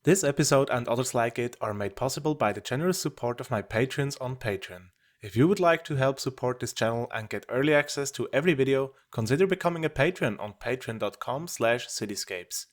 This episode and others like it are made possible by the generous support of my patrons on Patreon. If you would like to help support this channel and get early access to every video, consider becoming a patron on patreon.com/CityScapes.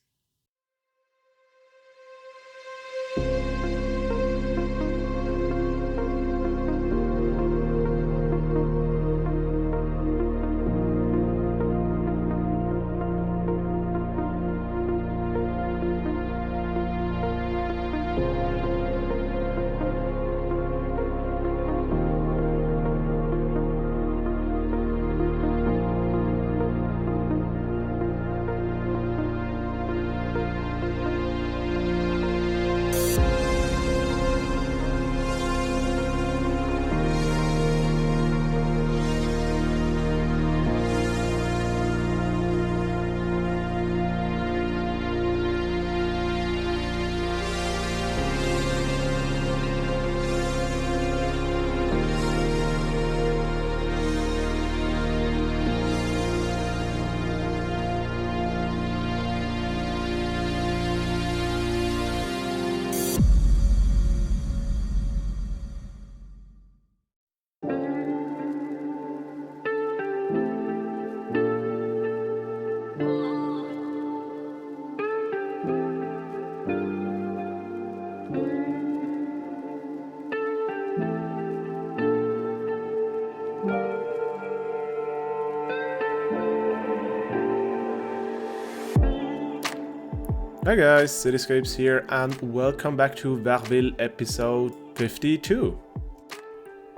Hi guys, CityScapes here and welcome back to Verville episode 52.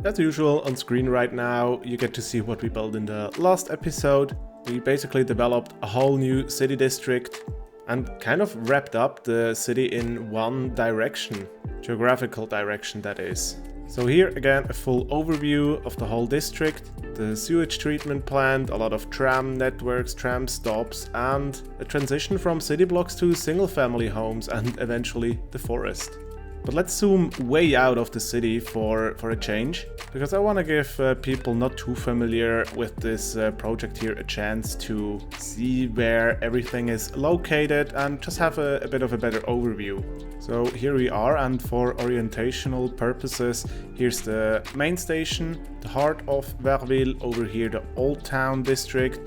As usual, on screen right now you get to see what we built in the last episode. We basically developed a whole new city district and kind of wrapped up the city in one direction, geographical direction that is. So here again a full overview of the whole district, the sewage treatment plant, a lot of tram networks, tram stops, and a transition from city blocks to single family homes and eventually the forest. But let's zoom way out of the city for a change, because I want to give people not too familiar with this project here a chance to see where everything is located and just have a bit of a better overview. So here we are, and for orientational purposes, here's the main station, the heart of Verville, over here the Old Town district,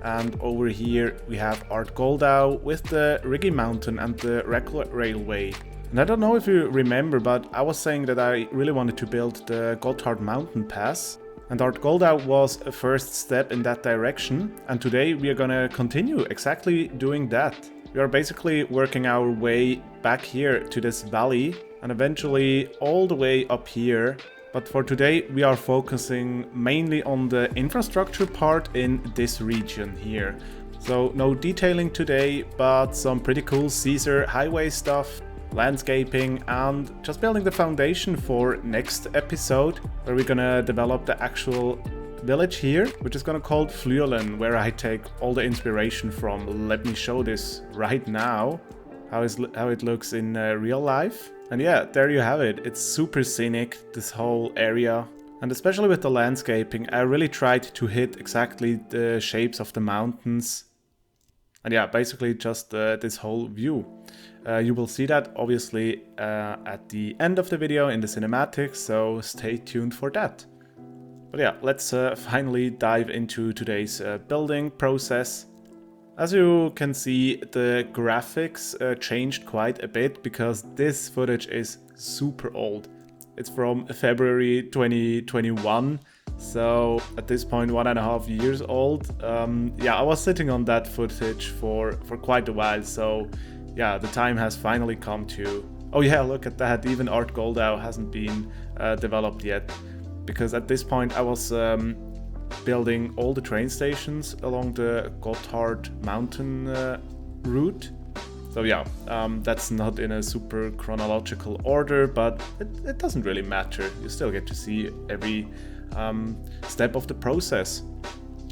and over here we have Art Goldau with the Rigi Mountain and the railway. And I don't know if you remember, but I was saying that I really wanted to build the Gotthard Mountain Pass, and Art Goldau was a first step in that direction, and today we are gonna continue exactly doing that. We are basically working our way back here to this valley and eventually all the way up here. But for today we are focusing mainly on the infrastructure part in this region here. So no detailing today, but some pretty cool CSUR Highways stuff, landscaping, and just building the foundation for next episode where we're gonna develop the actual village here, which is gonna called Fluelen, where I take all the inspiration from. Let me show this right now, how it looks in real life. And yeah, there you have it. It's super scenic, this whole area. And especially with the landscaping, I really tried to hit exactly the shapes of the mountains. And yeah, basically just this whole view. You will see that obviously at the end of the video in the cinematics, so stay tuned for that. But yeah, let's finally dive into today's building process. As you can see, the graphics changed quite a bit because this footage is super old. It's from February 2021, so at this point 1.5 years old. Yeah, I was sitting on that footage for quite a while, so yeah, the time has finally come to... Oh yeah, look at that, even Art Goldau hasn't been developed yet. Because at this point I was building all the train stations along the Gotthard mountain route. So yeah, that's not in a super chronological order, but it doesn't really matter. You still get to see every step of the process.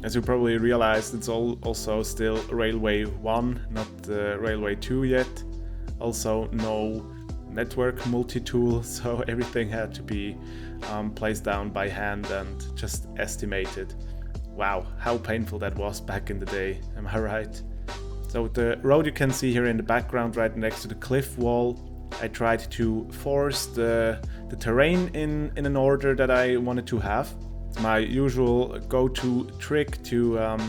As you probably realized, it's also still Railway 1, not the Railway 2 yet. Also no network multi-tool, so everything had to be placed down by hand and just estimated. Wow, how painful that was back in the day, am I right? So the road you can see here in the background right next to the cliff wall, I tried to force the terrain in an order that I wanted to have. It's my usual go-to trick to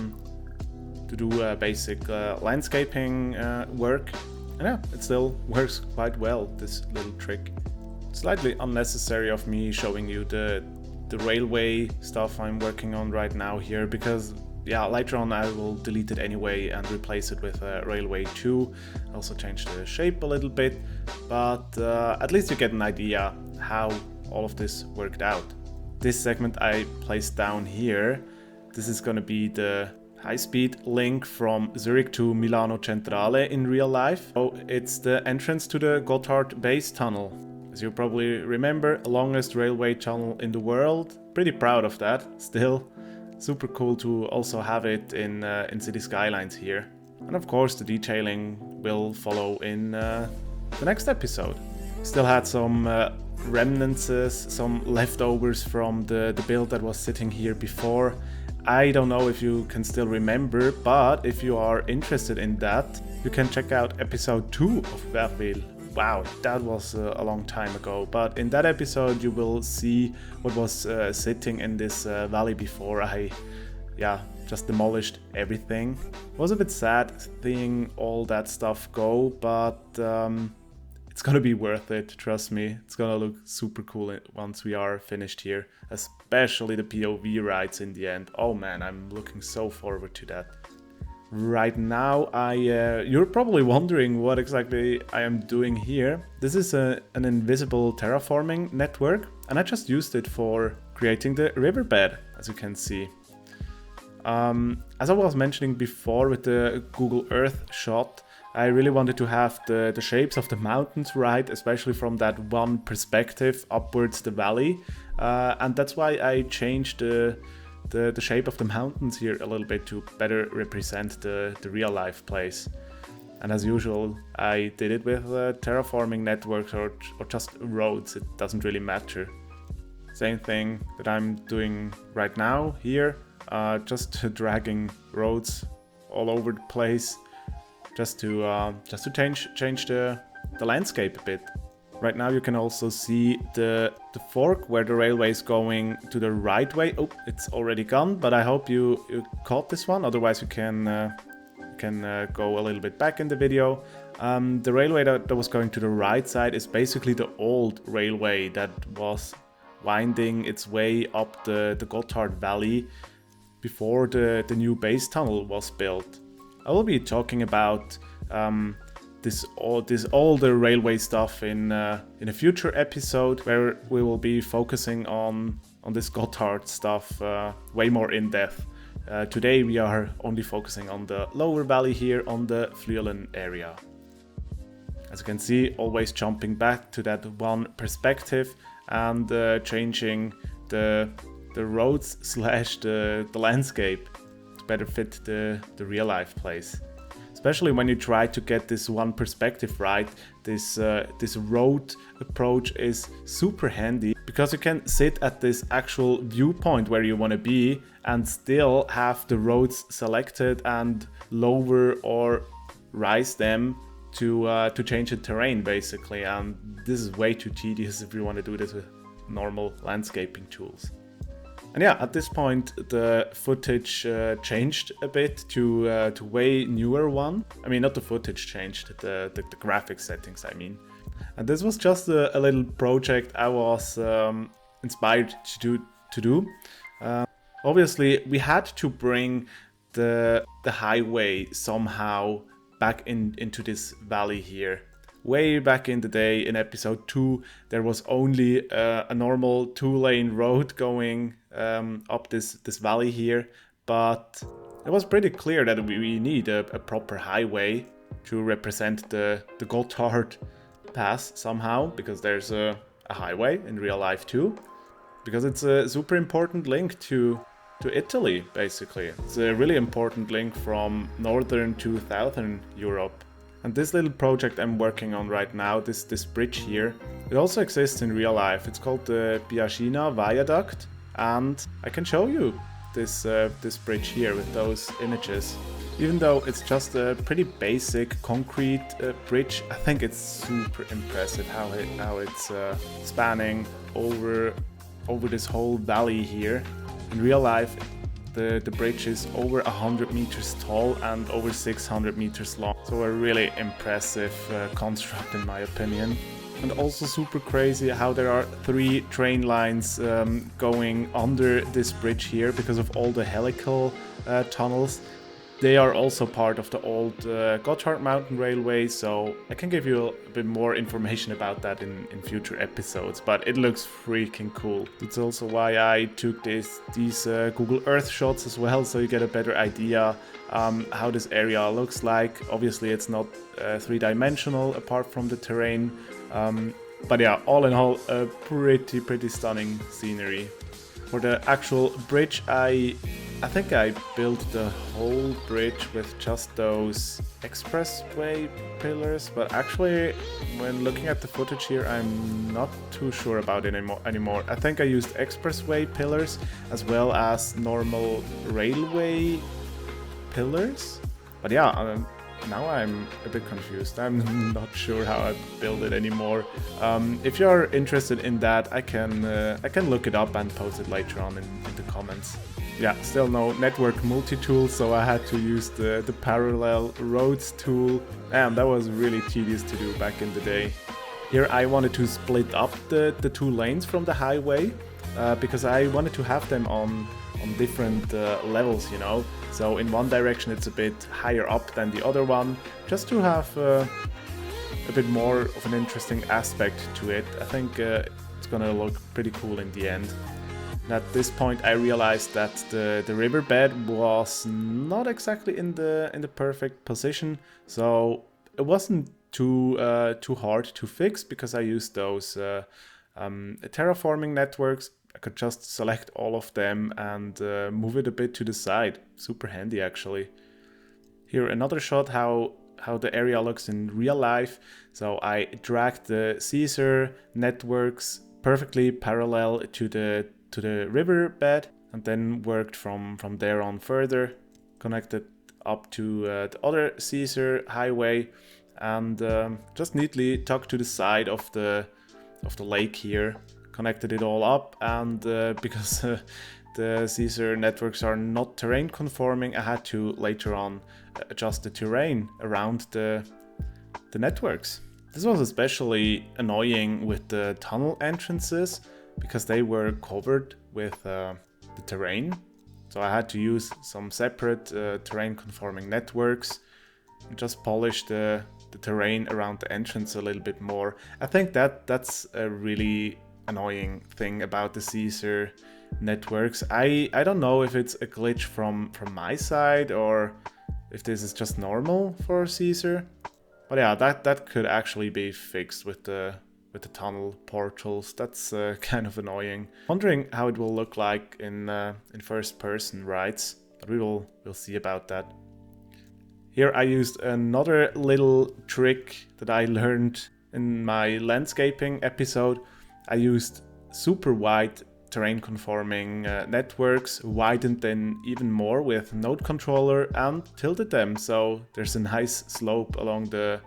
do basic landscaping work. And yeah, it still works quite well, this little trick. Slightly unnecessary of me showing you the railway stuff I'm working on right now here, because yeah, later on I will delete it anyway and replace it with Railway 2. Also change the shape a little bit, but at least you get an idea how all of this worked out. This segment I placed down here, this is gonna be the high-speed link from Zurich to Milano Centrale in real life. So it's the entrance to the Gotthard Base Tunnel. As you probably remember, longest railway tunnel in the world. Pretty proud of that, still. Super cool to also have it in City Skylines here. And of course the detailing will follow in the next episode. Still had some remnants, some leftovers from the build that was sitting here before. I don't know if you can still remember, but if you are interested in that, you can check out episode 2 of Verville. Wow, that was a long time ago, but in that episode you will see what was sitting in this valley before I just demolished everything. It was a bit sad seeing all that stuff go, but it's gonna be worth it, trust me. It's gonna look super cool once we are finished here, especially the POV rides in the end. Oh man, I'm looking so forward to that. Right now, you're probably wondering what exactly I am doing here. This is an invisible terraforming network, and I just used it for creating the riverbed, as you can see. As I was mentioning before with the Google Earth shot, I really wanted to have the shapes of the mountains right, especially from that one perspective upwards the valley, and that's why I changed the shape of the mountains here a little bit to better represent the real life place. And as usual, I did it with terraforming networks or just roads, it doesn't really matter. Same thing that I'm doing right now here, just dragging roads all over the place, just to change the landscape a bit. Right now you can also see the fork where the railway is going to the right way. Oh, it's already gone, but I hope you caught this one. Otherwise you can go a little bit back in the video. The railway that was going to the right side is basically the old railway that was winding its way up the Gotthard Valley before the new base tunnel was built. I will be talking about this older railway stuff in a future episode where we will be focusing on this Gotthard stuff way more in depth. Today we are only focusing on the lower valley here on the Fluelen area. As you can see, always jumping back to that one perspective and changing the roads slash the landscape to better fit the real life place. Especially when you try to get this one perspective right, this road approach is super handy because you can sit at this actual viewpoint where you want to be and still have the roads selected and lower or rise them to change the terrain basically. And this is way too tedious if you want to do this with normal landscaping tools. And yeah, at this point the footage changed a bit to way newer one. I mean, not the footage changed, the graphics settings I mean. And this was just a little project I was inspired to do. Obviously we had to bring the highway somehow back into this valley here. Way back in the day in episode 2 there was only a normal 2-lane road going up this valley here, but it was pretty clear that we need a proper highway to represent the Gotthard Pass somehow, because there's a highway in real life too, because it's a super important link to Italy basically. It's a really important link from northern to southern Europe. And this little project I'm working on right now, this bridge here, it also exists in real life. It's called the Piagina Viaduct, and I can show you this bridge here with those images. Even though it's just a pretty basic concrete bridge, I think it's super impressive how it's spanning over this whole valley here. In real life, the bridge is over 100 meters tall and over 600 meters long. So a really impressive construct in my opinion. And also super crazy how there are 3 train lines going under this bridge here because of all the helical tunnels. They are also part of the old Gotthard Mountain Railway, so I can give you a bit more information about that in future episodes, but it looks freaking cool. It's also why I took these Google Earth shots as well, so you get a better idea how this area looks like. Obviously it's not 3-dimensional apart from the terrain, but yeah, all in all, a pretty stunning scenery. For the actual bridge, I think I built the whole bridge with just those expressway pillars, but actually when looking at the footage here, I'm not too sure about it anymore. I think I used expressway pillars as well as normal railway pillars, but yeah, now I'm a bit confused. I'm not sure how I build it anymore. If you're interested in that, I can look it up and post it later on in the comments. Yeah, still no network multi-tool, so I had to use the parallel roads tool, and that was really tedious to do back in the day. Here I wanted to split up the 2 lanes from the highway, because I wanted to have them on different levels, you know. So in one direction it's a bit higher up than the other one, just to have a bit more of an interesting aspect to it. I think it's gonna look pretty cool in the end. And at this point I realized that the riverbed was not exactly in the perfect position, so it wasn't too hard to fix because I used those terraforming networks. I could just select all of them and move it a bit to the side. Super handy actually. Here another shot how the area looks in real life. So I dragged the CSUR networks perfectly parallel to the riverbed and then worked from there on further, connected up to the other CSUR highway, and just neatly tucked to the side of the lake here. Connected it all up, and because the CSUR networks are not terrain conforming, I had to later on adjust the terrain around the networks. This was especially annoying with the tunnel entrances because they were covered with the terrain. So I had to use some separate terrain conforming networks and just polish the terrain around the entrance a little bit more. I think that's a really annoying thing about the CSUR networks. I don't know if it's a glitch from my side or if this is just normal for CSUR, but yeah, that could actually be fixed with the tunnel portals. That's kind of annoying. Wondering how it will look like in first person, right? But we'll see about that. Here I used another little trick that I learned in my landscaping episode. I used super wide terrain conforming networks, widened them even more with node controller and tilted them, so there's a nice slope along the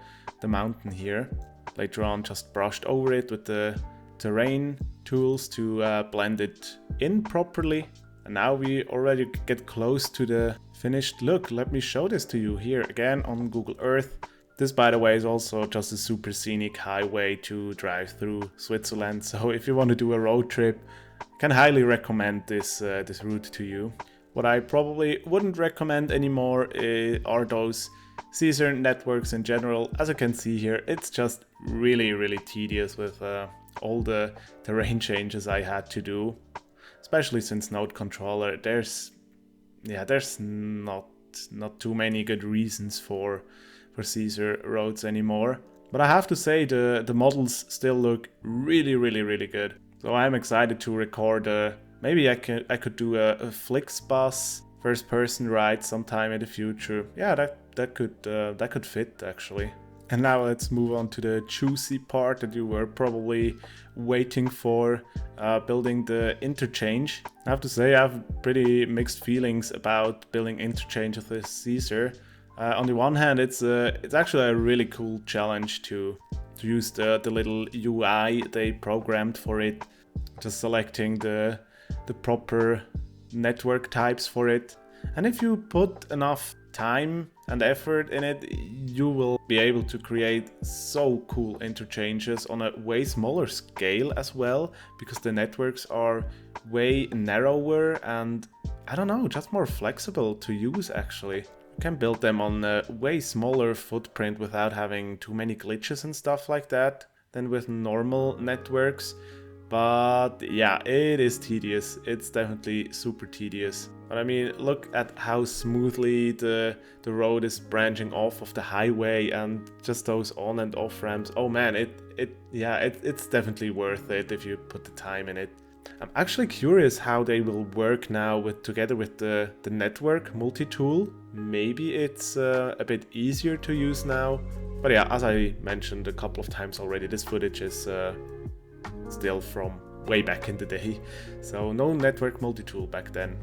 mountain here. Later on just brushed over it with the terrain tools to blend it in properly. And now we already get close to the finished look. Let me show this to you here again on Google Earth. This, by the way, is also just a super scenic highway to drive through Switzerland. So if you want to do a road trip, I can highly recommend this route to you. What I probably wouldn't recommend anymore are those CSUR networks in general. As you can see here, it's just really tedious with all the terrain changes I had to do. Especially since node controller, there's not too many good reasons for CSUR roads anymore. But I have to say the models still look really good. So I'm excited to record maybe I could do a Flixbus first person ride sometime in the future. Yeah, that could fit actually. And now let's move on to the juicy part that you were probably waiting for, building the interchange. I have to say I have pretty mixed feelings about building interchange of this CSUR. On the one hand, it's actually a really cool challenge to use the little UI they programmed for it, just selecting the proper network types for it. And if you put enough time and effort in it, you will be able to create so cool interchanges on a way smaller scale as well, because the networks are way narrower and, I don't know, just more flexible to use actually. You can build them on a way smaller footprint without having too many glitches and stuff like that than with normal networks. But yeah, it is tedious. It's definitely super tedious. But I mean, look at how smoothly the road is branching off of the highway and just those on and off ramps. Oh man, it's definitely worth it if you put the time in it. I'm actually curious how they will work now together with the network multi-tool. Maybe it's a bit easier to use now. But yeah, as I mentioned a couple of times already, this footage is still from way back in the day, so no network multi-tool back then.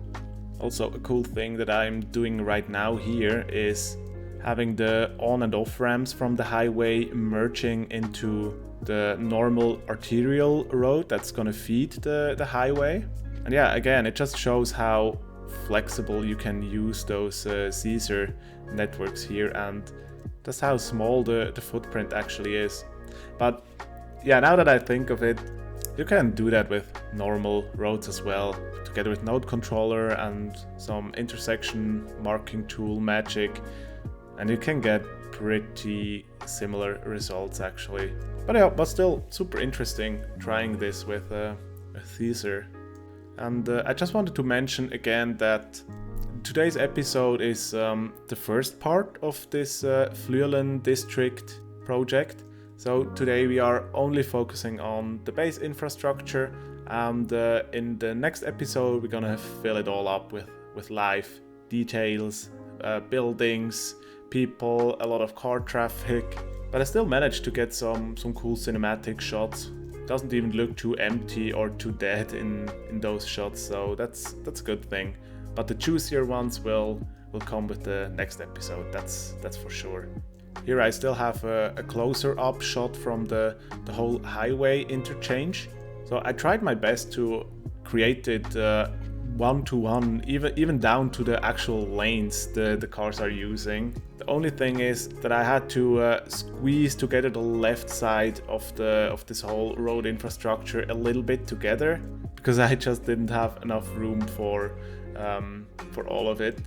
Also, a cool thing that I'm doing right now here is having the on and off ramps from the highway merging into the normal arterial road that's gonna feed the highway. And yeah, again, it just shows how flexible you can use those CSUR networks here and just how small the footprint actually is. But yeah, now that I think of it, you can do that with normal roads as well, together with node controller and some intersection marking tool magic, and you can get pretty similar results actually. But yeah, but still super interesting trying this with a CSUR. And I just wanted to mention again that today's episode is the first part of this Fluelen district project. So today we are only focusing on the base infrastructure, and in the next episode we're gonna fill it all up with live details, buildings, people, a lot of car traffic. But I still managed to get some cool cinematic shots. Doesn't even look too empty or too dead in those shots, so that's a good thing. But the juicier ones will come with the next episode, that's for sure. Here I still have a closer up shot from the whole highway interchange. So I tried my best to create it one-to-one, even down to the actual lanes the cars are using. The only thing is that I had to squeeze together the left side of this whole road infrastructure a little bit together, because I just didn't have enough room for all of it.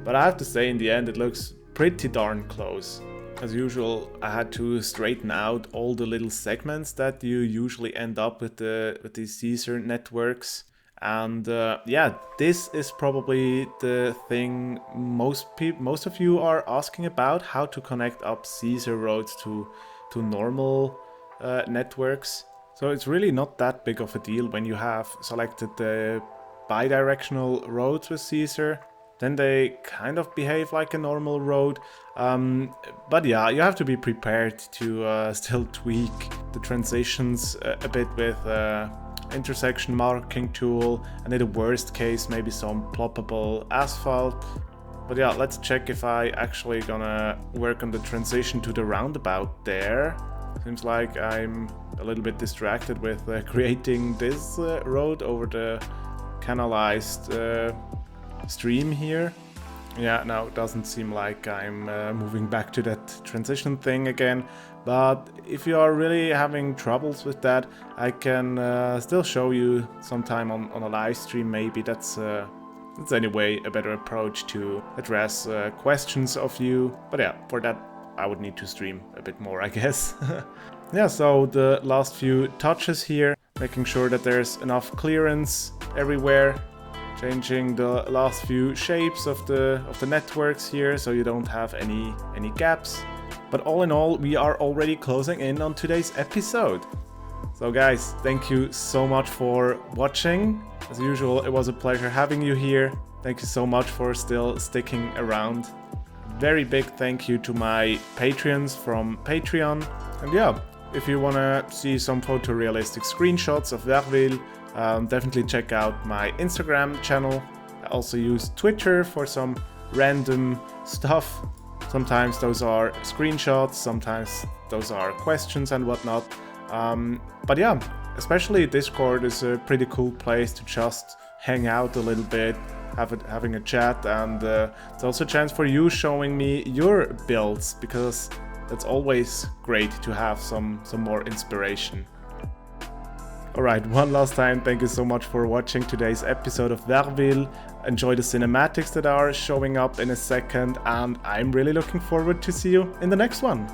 But I have to say, in the end, it looks pretty darn close. As usual, I had to straighten out all the little segments that you usually end up with these CSUR networks. And yeah, this is probably the thing most of you are asking about, how to connect up CSUR roads to normal networks. So it's really not that big of a deal when you have selected the bidirectional roads with CSUR. Then they kind of behave like a normal road. But yeah, you have to be prepared to still tweak the transitions a bit with intersection marking tool, and in the worst case maybe some ploppable asphalt. But yeah, let's check if I actually gonna work on the transition to the roundabout there. Seems like I'm a little bit distracted with creating this road over the canalized stream here. Yeah, now it doesn't seem like I'm moving back to that transition thing again. But if you are really having troubles with that, I can still show you sometime on a live stream maybe. That's anyway a better approach to address questions of you. But yeah, for that I would need to stream a bit more, I guess. Yeah, so the last few touches here, making sure that there's enough clearance everywhere. Changing the last few shapes of the networks here so you don't have any gaps. But all in all, we are already closing in on today's episode. So guys, thank you so much for watching. As usual, it was a pleasure having you here. Thank you so much for still sticking around. very big thank you to my Patreons from Patreon. And yeah, if you wanna see some photorealistic screenshots of Verville, definitely check out my Instagram channel. I also use Twitter for some random stuff. Sometimes those are screenshots, sometimes those are questions and whatnot. But yeah, especially Discord is a pretty cool place to just hang out a little bit, having a chat, and it's also a chance for you showing me your builds, because that's always great to have some more inspiration. Alright, one last time, thank you so much for watching today's episode of Verville. Enjoy the cinematics that are showing up in a second, and I'm really looking forward to see you in the next one.